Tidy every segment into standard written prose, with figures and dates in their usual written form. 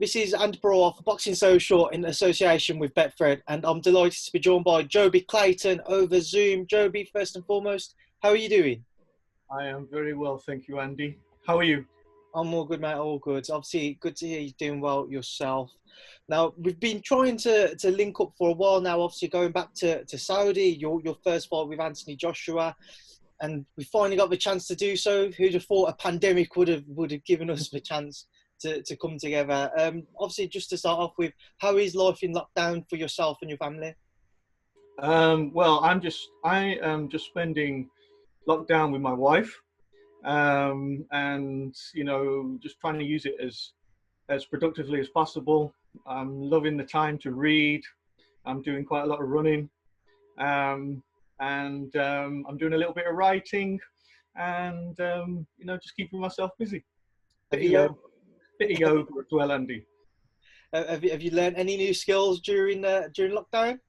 This is Andi Purewal for Boxing Social in association with Betfred, and I'm delighted to be joined by Joby Clayton over Zoom. Joby, first and foremost, how are you doing? I am very well, thank you, Andy. How are you? I'm all good, mate, all good. Obviously, good to hear you doing well yourself. Now, we've been trying to link up for a while now, obviously going back to Saudi, your first fight with Anthony Joshua, and we finally got the chance to do so. Who'd have thought a pandemic would have given us the chance to come together? Obviously, just to start off with, how is life in lockdown for yourself and your family? Well, I am just spending lockdown with my wife, and just trying to use it as productively as possible. I'm loving the time to read. I'm doing quite a lot of running, um, and I'm doing a little bit of writing, and just keeping myself busy. Have Bit of you yoga, bit of yoga as well, Andy. have you learned any new skills during lockdown?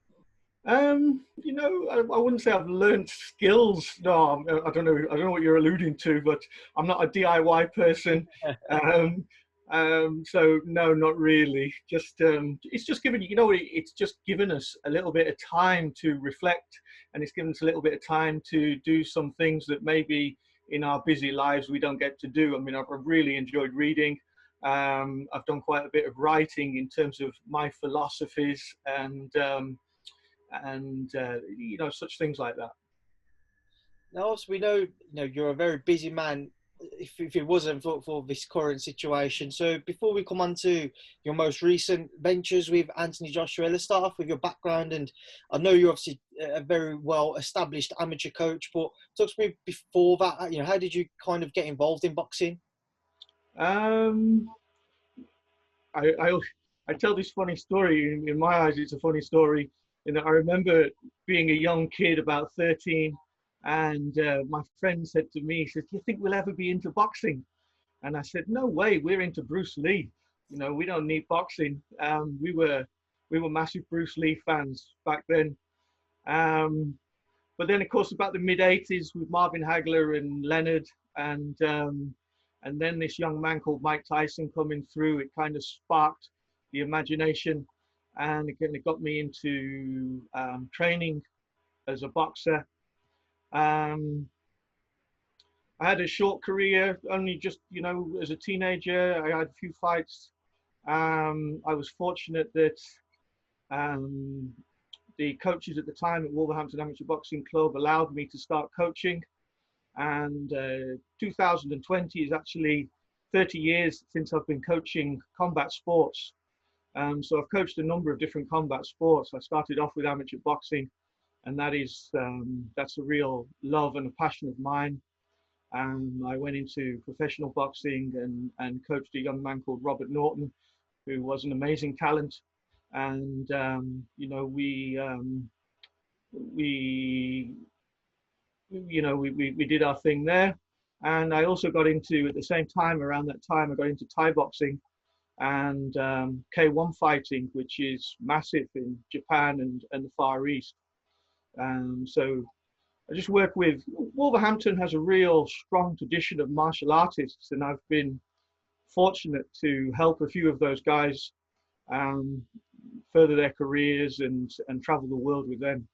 I wouldn't say I've learned skills. No, I don't know what you're alluding to, but I'm not a DIY person. Um, so no, not really. It's just given, it's just given us a little bit of time to reflect, and it's given us a little bit of time to do some things that maybe in our busy lives we don't get to do. I mean, I've really enjoyed reading. I've done quite a bit of writing in terms of my philosophies and such things like that. Now, also, we know you're a very busy man. If it wasn't for this current situation, so before we come on to your most recent ventures with Anthony Joshua, let's start off with your background. And I know you're obviously a very well established amateur coach, but talk to me before that. How did you kind of get involved in boxing? um, I, I I tell this funny story. In my eyes it's a funny story in that I remember being a young kid, about 13, and my friend said to me, he said, do you think we'll ever be into boxing? And I said, no way, we're into Bruce Lee. We don't need boxing. We were massive Bruce Lee fans back then. Um, but then, of course, about the mid '80s with Marvin Hagler and Leonard, and then this young man called Mike Tyson coming through, it kind of sparked the imagination, and again, it got me into training as a boxer. Um, I had a short career, only just, as a teenager. I had a few fights. I was fortunate that um, the coaches at the time at Wolverhampton Amateur Boxing Club allowed me to start coaching. And 2020 is actually 30 years since I've been coaching combat sports. So I've coached a number of different combat sports. I started off with amateur boxing, and that's a real love and a passion of mine. I went into professional boxing and coached a young man called Robert Norton, who was an amazing talent. And we we did our thing there. And I also got into, at the same time, around that time, I got into Thai boxing and K1 fighting, which is massive in Japan and the Far East. So I just work with, Wolverhampton has a real strong tradition of martial artists, and I've been fortunate to help a few of those guys um, further their careers and travel the world with them.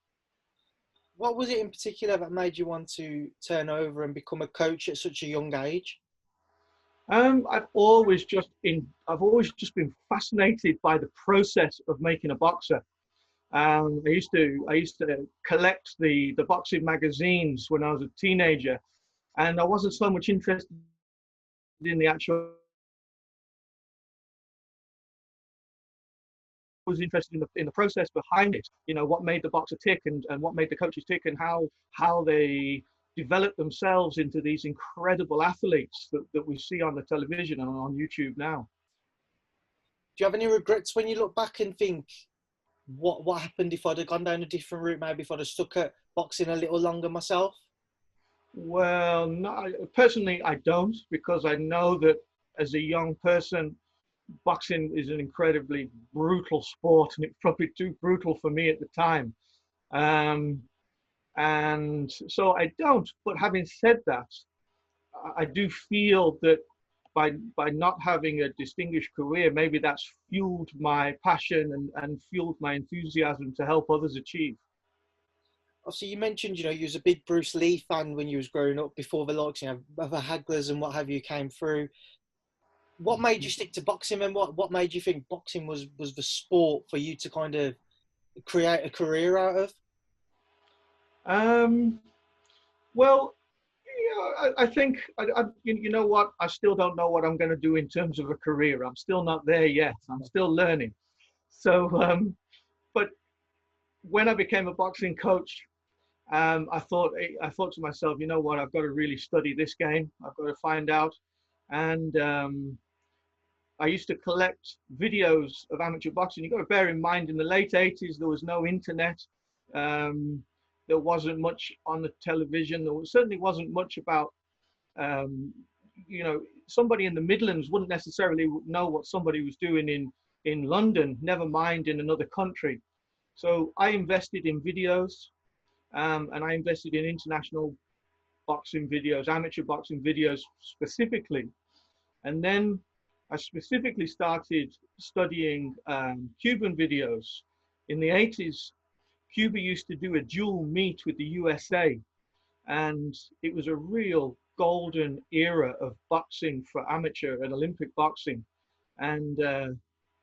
What was it in particular that made you want to turn over and become a coach at such a young age? I've always just been fascinated by the process of making a boxer. I used to collect the boxing magazines when I was a teenager, and I wasn't so much interested in the actual. I was interested in the process behind it. What made the boxer tick, and what made the coaches tick, and how they develop themselves into these incredible athletes that we see on the television and on YouTube now. Do you have any regrets when you look back and think, what happened if I'd have gone down a different route, maybe if I'd have stuck at boxing a little longer myself? Well, no, personally, I don't, because I know that as a young person, boxing is an incredibly brutal sport, and it's probably too brutal for me at the time. Um, and so I don't. But having said that, I do feel that by not having a distinguished career, maybe that's fueled my passion and fueled my enthusiasm to help others achieve. So you mentioned, you was a big Bruce Lee fan when you was growing up before the likes, of the Hagglers and what have you came through. What made you stick to boxing, and what made you think boxing was the sport for you to kind of create a career out of? Well, I think, you know what, I still don't know what I'm going to do in terms of a career. I'm still not there yet. I'm still learning. So, but when I became a boxing coach, I thought to myself, you know what, I've got to really study this game. I've got to find out. And I used to collect videos of amateur boxing. You've got to bear in mind, in the late 80s, there was no internet. There wasn't much on the television. There certainly wasn't much about, somebody in the Midlands wouldn't necessarily know what somebody was doing in London, never mind in another country. So I invested in videos, and I invested in international boxing videos, amateur boxing videos specifically. And then I specifically started studying Cuban videos. In the 80s, Cuba used to do a dual meet with the USA, and it was a real golden era of boxing for amateur and Olympic boxing. And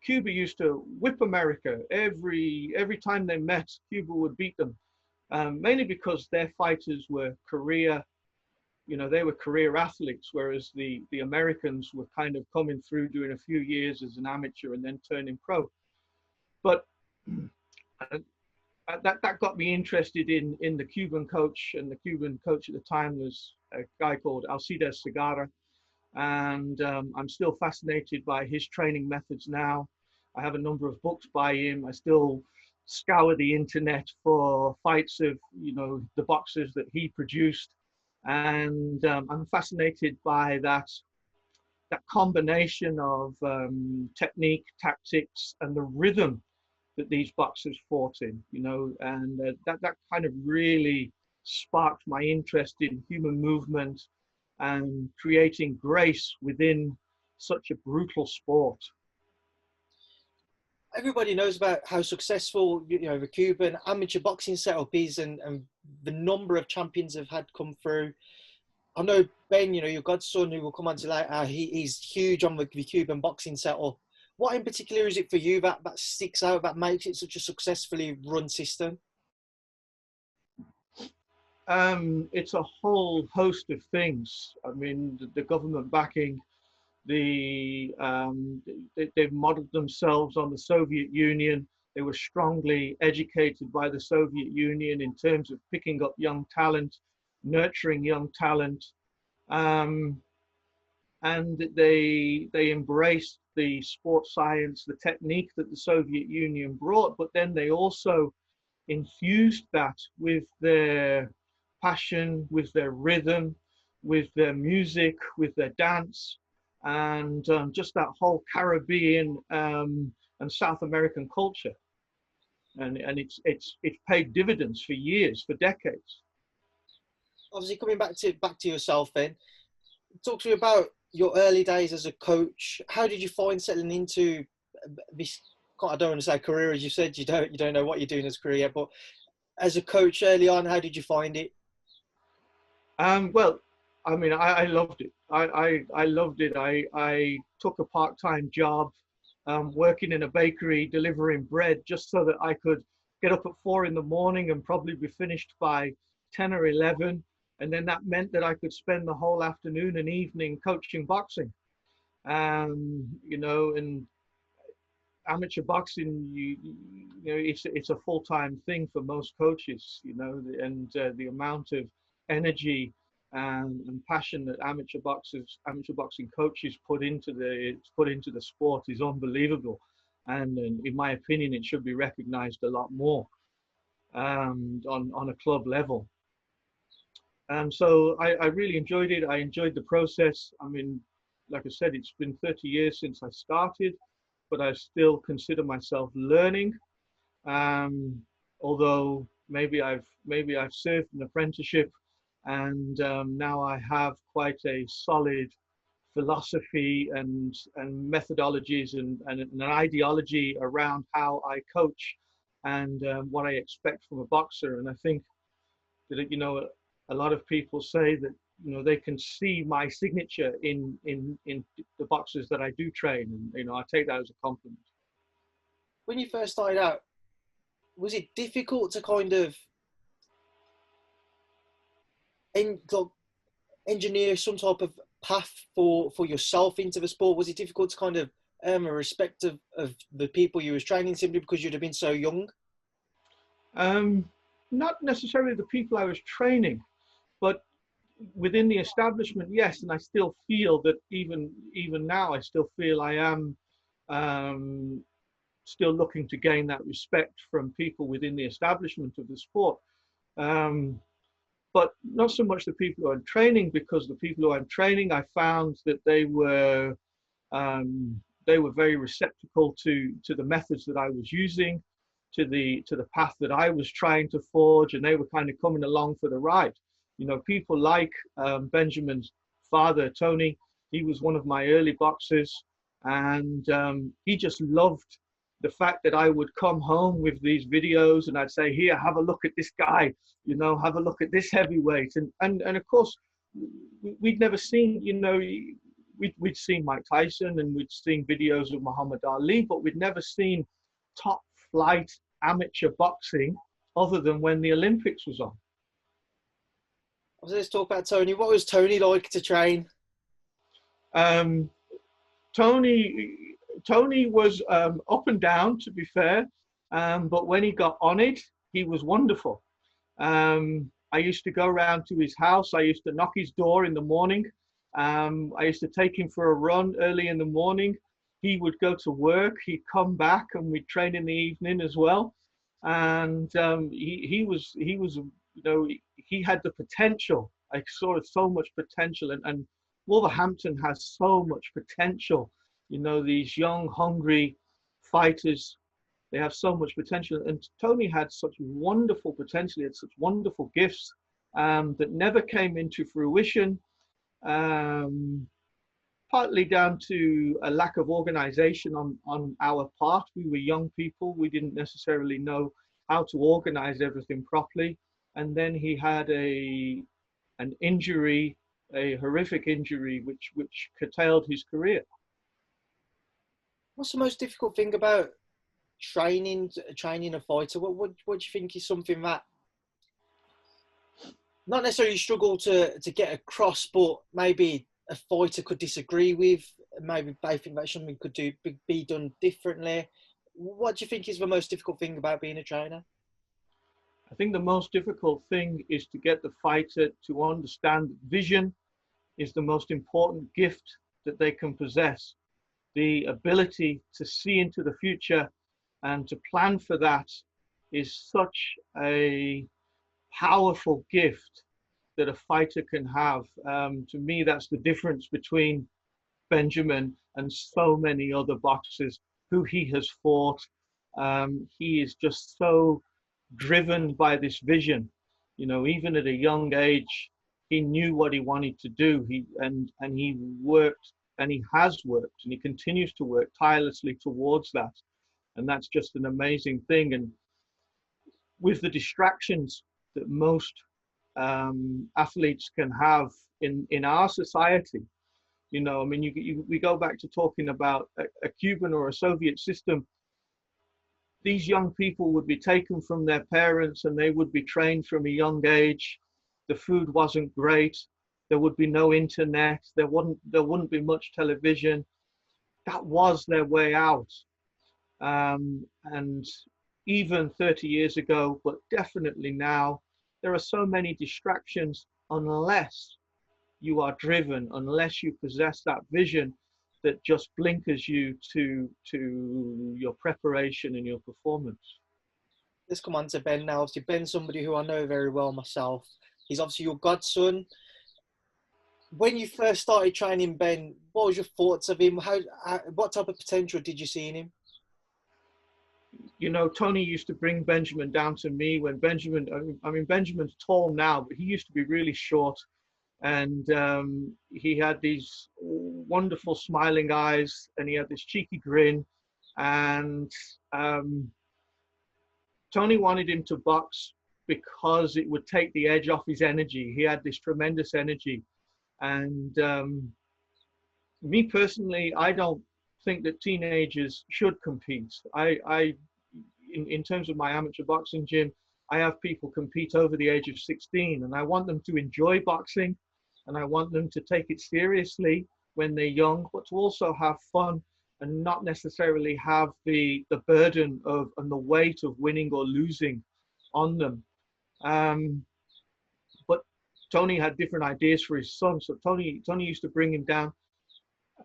Cuba used to whip America every time they met. Cuba would beat them, mainly because their fighters were career, they were career athletes, whereas the Americans were kind of coming through, doing a few years as an amateur and then turning pro. But that got me interested in the Cuban coach, and the Cuban coach at the time was a guy called Alcides Segarra, and I'm still fascinated by his training methods now. I have a number of books by him. I still scour the internet for fights of the boxers that he produced, and I'm fascinated by that combination of technique, tactics, and the rhythm that these boxers fought in, and that kind of really sparked my interest in human movement and creating grace within such a brutal sport. Everybody knows about how successful the Cuban amateur boxing setup is, and the number of champions have had come through. I know Ben, your godson, who will come on to later, he's huge on the Cuban boxing setup. What in particular is it for you that sticks out, that makes it such a successfully run system? It's a whole host of things. I mean, the government backing, they've modeled themselves on the Soviet Union. They were strongly educated by the Soviet Union in terms of picking up young talent, nurturing young talent. And they embraced the sports science, the technique that the Soviet Union brought, but then they also infused that with their passion, with their rhythm, with their music, with their dance, and just that whole Caribbean and South American culture. And it's paid dividends for years, for decades. Obviously, coming back to yourself then, talk to me about your early days as a coach. How did you find settling into this? I don't want to say career, as you said. You don't know what you're doing as a career, but as a coach early on, how did you find it? Well, I mean, I loved it. I loved it. I took a part-time job working in a bakery, delivering bread, just so that I could get up at 4 in the morning and probably be finished by 10 or 11. And then that meant that I could spend the whole afternoon and evening coaching boxing. And amateur boxing, it's a full-time thing for most coaches, and the amount of energy and passion that amateur boxing coaches put into the sport is unbelievable. And in my opinion, it should be recognized a lot more on a club level. So I really enjoyed it. I enjoyed the process. I mean, like I said, it's been 30 years since I started, but I still consider myself learning. Although maybe I've served an apprenticeship, and now I have quite a solid philosophy and methodologies and an ideology around how I coach and what I expect from a boxer. And I think that, you know, a lot of people say that, you know, they can see my signature in the boxers that I do train, and, you know, I take that as a compliment. When you first started out, was it difficult to kind of engineer some type of path for yourself into the sport? Was it difficult to kind of earn a respect of the people you was training simply because you'd have been so young? Not necessarily the people I was training, but within the establishment, yes. And I still feel that even now, I still feel I am still looking to gain that respect from people within the establishment of the sport. But not so much the people who I'm training, because the people who I'm training, I found that they were very receptacle to the methods that I was using, to the path that I was trying to forge, and they were kind of coming along for the ride. You know, people like Benjamin's father, Tony. He was one of my early boxers, and he just loved the fact that I would come home with these videos and I'd say, here, have a look at this guy, you know, have a look at this heavyweight. And of course, we'd never seen, you know, we'd seen Mike Tyson and we'd seen videos of Muhammad Ali, but we'd never seen top flight amateur boxing other than when the Olympics was on. Let's talk about Tony. What was Tony like to train? Tony was up and down, to be fair, but when he got on it, he was wonderful. I used to go around to his house. I used to knock his door in the morning. I used to take him for a run early in the morning. He would go to work. He'd come back, and we'd train in the evening as well. And he was, you know, he had the potential. I saw so much potential, and Wolverhampton has so much potential. You know, these young, hungry fighters, they have so much potential. And Tony had such wonderful potential. He had such wonderful gifts that never came into fruition, partly down to a lack of organization on our part. We were young people. We didn't necessarily know how to organize everything properly. And then he had an injury, a horrific injury, which curtailed his career. What's the most difficult thing about training a fighter? What do you think is something that not necessarily struggle to get across, but maybe a fighter could disagree with? Maybe they think that something could be done differently. What do you think is the most difficult thing about being a trainer? I think the most difficult thing is to get the fighter to understand that vision is the most important gift that they can possess. The ability to see into the future and to plan for that is such a powerful gift that a fighter can have. To me, that's the difference between Benjamin and so many other boxers who he has fought. He is just so driven by this vision. You know, even at a young age, he knew what he wanted to do. He worked, and he has worked, and he continues to work tirelessly towards that. And that's just an amazing thing. And with the distractions that most athletes can have in our society, you know, I mean, we go back to talking about a Cuban or a Soviet system. These young people would be taken from their parents and they would be trained from a young age. The food wasn't great. There would be no internet. There wouldn't be much television. That was their way out. And even 30 years ago, but definitely now, there are so many distractions unless you are driven, unless you possess that vision that just blinkers you to your preparation and your performance. Let's come on to Ben now. Obviously, Ben's somebody who I know very well myself. He's obviously your godson. When you first started training Ben, what was your thoughts of him? What type of potential did you see in him? You know, Tony used to bring Benjamin down to me when Benjamin's tall now, but he used to be really short. And he had these wonderful smiling eyes, and he had this cheeky grin. And Tony wanted him to box because it would take the edge off his energy. He had this tremendous energy. And me personally, I don't think that teenagers should compete. In terms of my amateur boxing gym, I have people compete over the age of 16, and I want them to enjoy boxing, and I want them to take it seriously when they're young, but to also have fun and not necessarily have the burden of and the weight of winning or losing on them. But Tony had different ideas for his son, so Tony used to bring him down.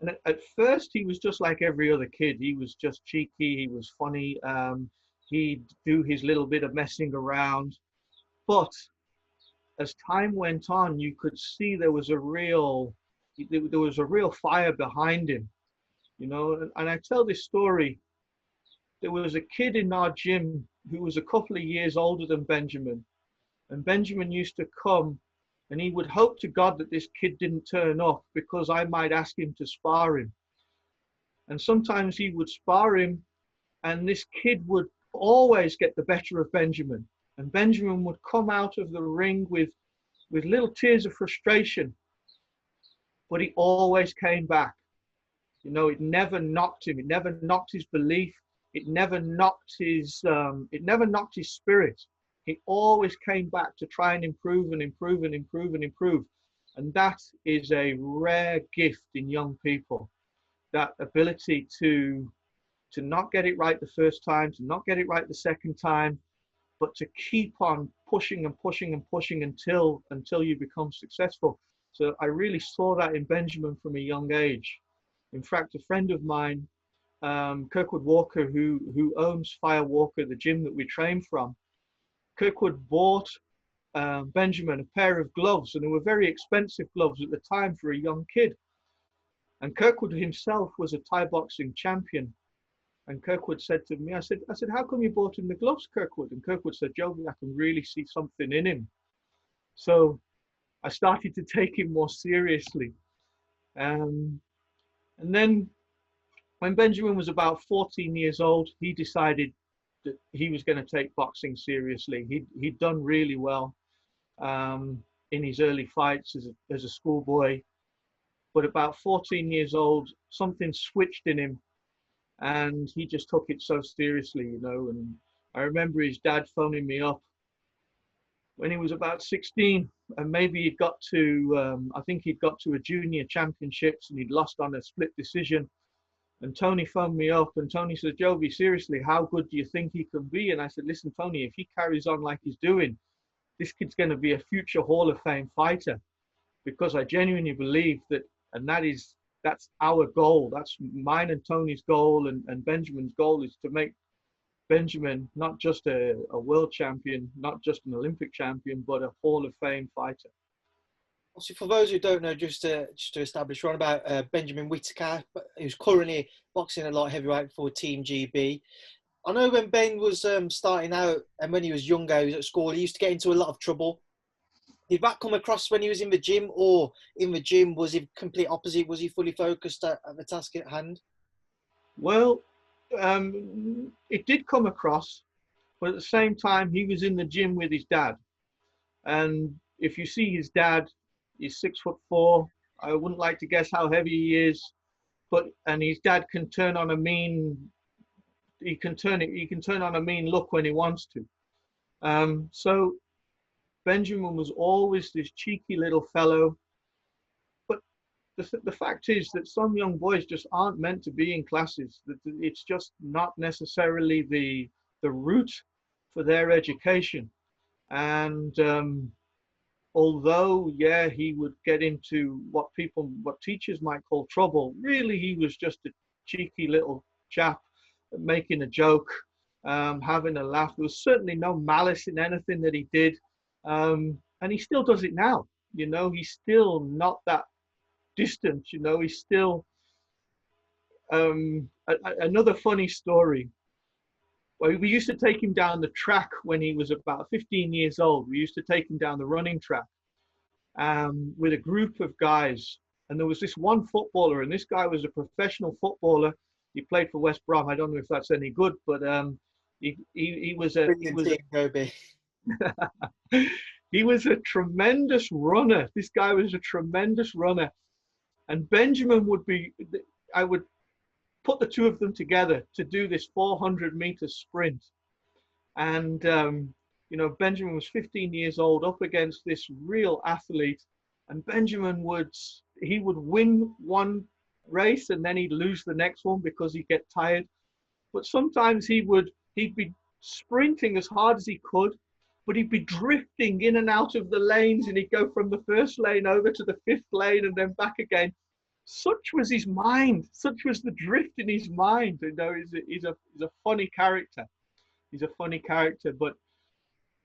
And at first, he was just like every other kid. He was just cheeky. He was funny. He'd do his little bit of messing around. But as time went on, you could see there was a real fire behind him, you know. And I tell this story. There was a kid in our gym who was a couple of years older than Benjamin. And Benjamin used to come, and he would hope to God that this kid didn't turn up because I might ask him to spar him. And sometimes he would spar him, and this kid would always get the better of Benjamin. And Benjamin would come out of the ring with little tears of frustration, but he always came back. You know, it never knocked him. It never knocked his belief. It never knocked his spirit. He always came back to try and improve and improve and improve and improve. And that is a rare gift in young people, that ability to not get it right the first time, to not get it right the second time, but to keep on pushing and pushing and pushing until you become successful. So I really saw that in Benjamin from a young age. In fact, a friend of mine, Kirkwood Walker, who owns Fire Walker, the gym that we train from, Kirkwood bought Benjamin a pair of gloves, and they were very expensive gloves at the time for a young kid. And Kirkwood himself was a Thai boxing champion. And Kirkwood said to me, I said, how come you bought him the gloves, Kirkwood? And Kirkwood said, Joby, I can really see something in him. So I started to take him more seriously. And then when Benjamin was about 14 years old, he decided that he was going to take boxing seriously. He'd done really well in his early fights as a schoolboy. But about 14 years old, something switched in him, and he just took it so seriously, you know. And I remember his dad phoning me up when he was about 16, and maybe he'd got to, I think he'd got to a junior championships, and he'd lost on a split decision. And Tony phoned me up, and Tony said, Joby, seriously, how good do you think he can be? And I said, listen, Tony, if he carries on like he's doing, this kid's going to be a future Hall of Fame fighter, because I genuinely believe that, and that's our goal. That's mine and Tony's goal, and Benjamin's goal is to make Benjamin not just a world champion, not just an Olympic champion, but a Hall of Fame fighter. Obviously, for those who don't know, just to establish, we're on about Benjamin Whittaker, who's currently boxing a light heavyweight for Team GB. I know when Ben was starting out, and when he was younger, he was at school, he used to get into a lot of trouble. Did that come across when he was in the gym, or in the gym, was he complete opposite? Was he fully focused at the task at hand? Well, it did come across, but at the same time, he was in the gym with his dad. And if you see his dad, he's 6'4". I wouldn't like to guess how heavy he is, and his dad can turn on a mean. He can turn on a mean look when he wants to. So Benjamin was always this cheeky little fellow. But the fact is that some young boys just aren't meant to be in classes. It's just not necessarily the route for their education. And although, yeah, he would get into what teachers might call trouble, really he was just a cheeky little chap making a joke, having a laugh. There was certainly no malice in anything that he did. And he still does it now. You know, he's still not that distant. You know, he's still another funny story. Well, we used to take him down the track when he was about 15 years old. We used to take him down the running track. with a group of guys. And there was this one footballer, and this guy was a professional footballer. He played for West Brom. I don't know if that's any good, but he was a Brilliant team, Joby. he was a tremendous runner. This guy was a tremendous runner, and Benjamin would be. I would put the two of them together to do this 400-meter sprint, and you know, Benjamin was 15 years old up against this real athlete, and Benjamin would win one race and then he'd lose the next one because he'd get tired. But sometimes he'd be sprinting as hard as he could, but he'd be drifting in and out of the lanes, and he'd go from the first lane over to the fifth lane and then back again. Such was his mind. Such was the drift in his mind. You know, he's a funny character. He's a funny character, but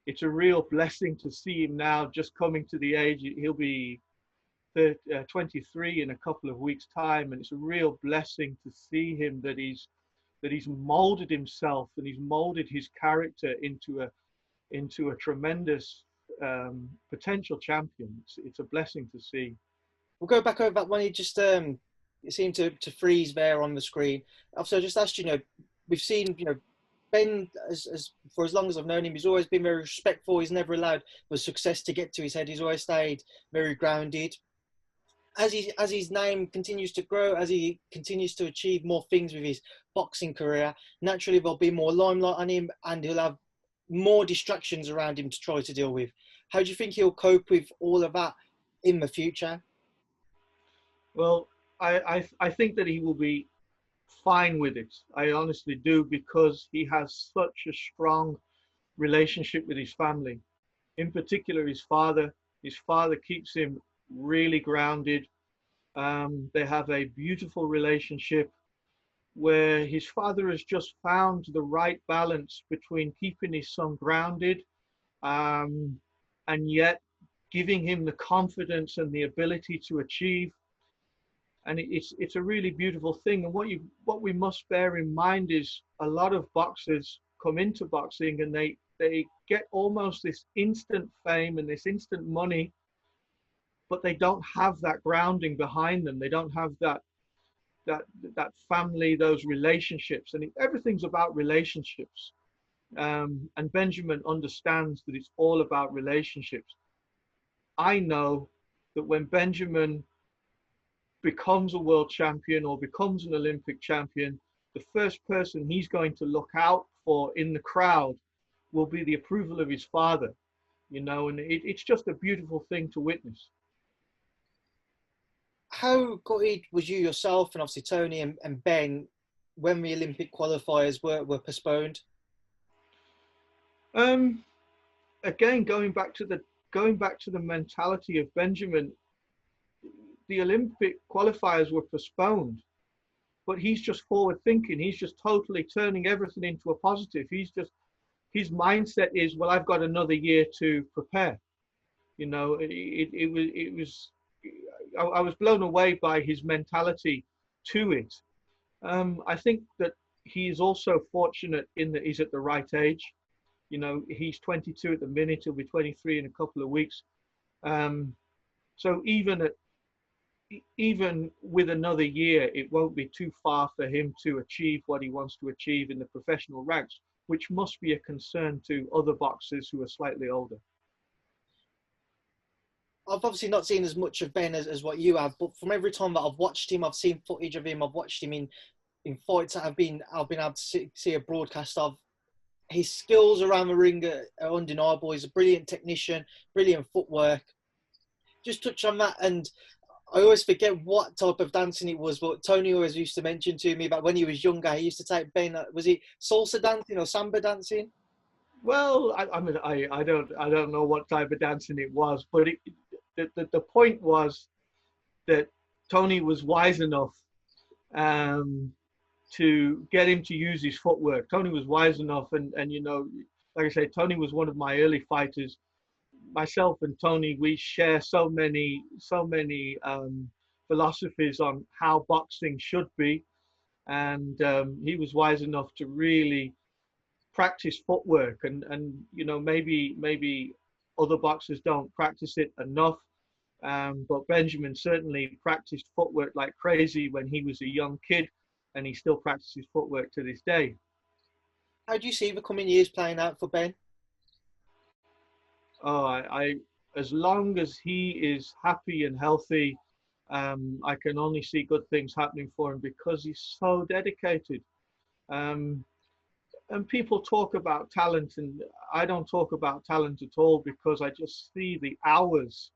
it's a real blessing to see him now, just coming to the age. He'll be 23 in a couple of weeks' time, and it's a real blessing to see him that he's molded himself and he's molded his character into a tremendous potential champion. It's a blessing to see. We'll go back over that one. You just it seemed to freeze there on the screen. Also, I just asked you, we've seen, Ben, as for as long as I've known him, he's always been very respectful. He's never allowed the success to get to his head. He's always stayed very grounded. As his name continues to grow, as he continues to achieve more things with his boxing career, naturally there'll be more limelight on him, and he'll have more distractions around him to try to deal with. How do you think he'll cope with all of that in the future? Well, I think that he will be fine with it. I honestly do, because he has such a strong relationship with his family. In particular, his father. His father keeps him really grounded. They have a beautiful relationship where his father has just found the right balance between keeping his son grounded and yet giving him the confidence and the ability to achieve. And it's a really beautiful thing. And what we must bear in mind is a lot of boxers come into boxing and they get almost this instant fame and this instant money, but they don't have that grounding behind them. They don't have that family, those relationships, and everything's about relationships. And Benjamin understands that it's all about relationships. I know that when Benjamin becomes a world champion or becomes an Olympic champion, the first person he's going to look out for in the crowd will be the approval of his father, and it's just a beautiful thing to witness. How gutted was you yourself and obviously Tony and Ben when the Olympic qualifiers were postponed? Again, going back to the mentality of Benjamin, the Olympic qualifiers were postponed, but he's just forward thinking. He's just totally turning everything into a positive. His mindset is, well, I've got another year to prepare. I was blown away by his mentality to it. I think that he's also fortunate in that he's at the right age. He's 22 at the minute. He'll be 23 in a couple of weeks. So even with another year, it won't be too far for him to achieve what he wants to achieve in the professional ranks, which must be a concern to other boxers who are slightly older. I've obviously not seen as much of Ben as what you have, but from every time that I've watched him, I've seen footage of him. I've watched him in fights that I've been able to see a broadcast of. His skills around the ring are undeniable. He's a brilliant technician, brilliant footwork. Just touch on that, and I always forget what type of dancing it was, but Tony always used to mention to me that when he was younger, he used to take Ben. Was it salsa dancing or samba dancing? Well, I don't know what type of dancing it was, but the point was that Tony was wise enough to get him to use his footwork. Tony was wise enough, and like I say, Tony was one of my early fighters. Myself and Tony, we share so many philosophies on how boxing should be, and he was wise enough to really practice footwork, and maybe other boxers don't practice it enough, But Benjamin certainly practiced footwork like crazy when he was a young kid, and he still practices footwork to this day. How do you see the coming years playing out for Ben? Oh, I as long as he is happy and healthy, I can only see good things happening for him because he's so dedicated. And people talk about talent, and I don't talk about talent at all because I just see the hours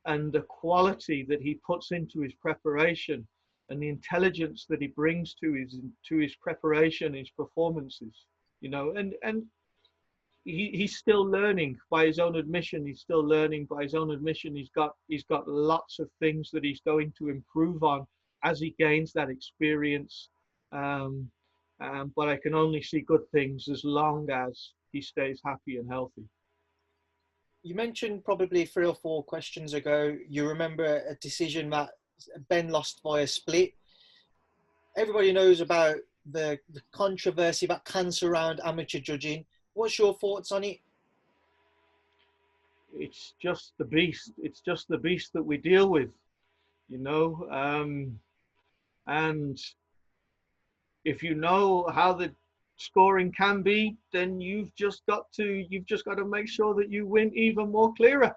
and the quality that he puts into his preparation and the intelligence that he brings to his preparation, his performances, you know, and he's still learning by his own admission. He's still learning by his own admission. He's got lots of things that he's going to improve on as he gains that experience. But I can only see good things as long as he stays happy and healthy. You mentioned probably 3 or 4 questions ago, you remember a decision that Ben lost by a split. Everybody knows about the controversy that can surround amateur judging. What's your thoughts on it? It's just the beast. It's just the beast that we deal with, you know. And if you know how the scoring can be, then you've just got to make sure that you win even more clearer.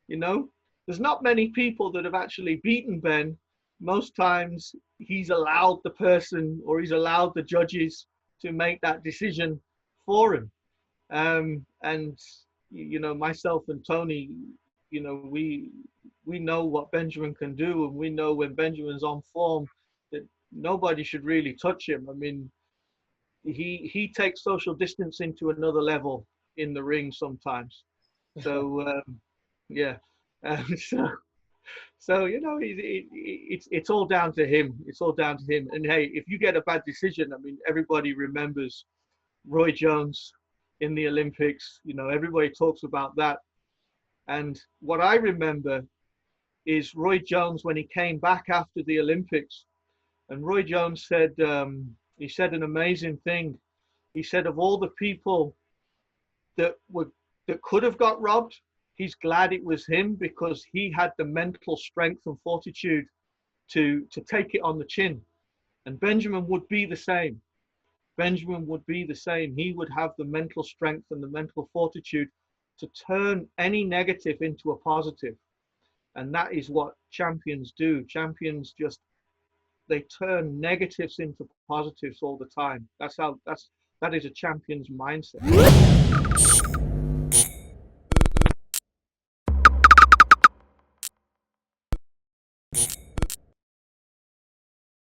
You know, there's not many people that have actually beaten Ben. Most times he's allowed the person, or he's allowed the judges to make that decision for him. And you know, myself and Tony, you know, we know what Benjamin can do, and we know when Benjamin's on form that nobody should really touch him. I mean, he takes social distancing to another level in the ring sometimes. So yeah, so you know, it's all down to him. It's all down to him. And hey, if you get a bad decision, I mean, everybody remembers Roy Jones in the Olympics. You know, everybody talks about that. And what I remember is Roy Jones when he came back after the Olympics, and Roy Jones said, he said an amazing thing. He said, of all the people that could have got robbed, he's glad it was him because he had the mental strength and fortitude to take it on the chin. And Benjamin would be the same. Benjamin would be the same. He would have the mental strength and the mental fortitude to turn any negative into a positive. And that is what champions do. Champions they turn negatives into positives all the time. That is a champion's mindset.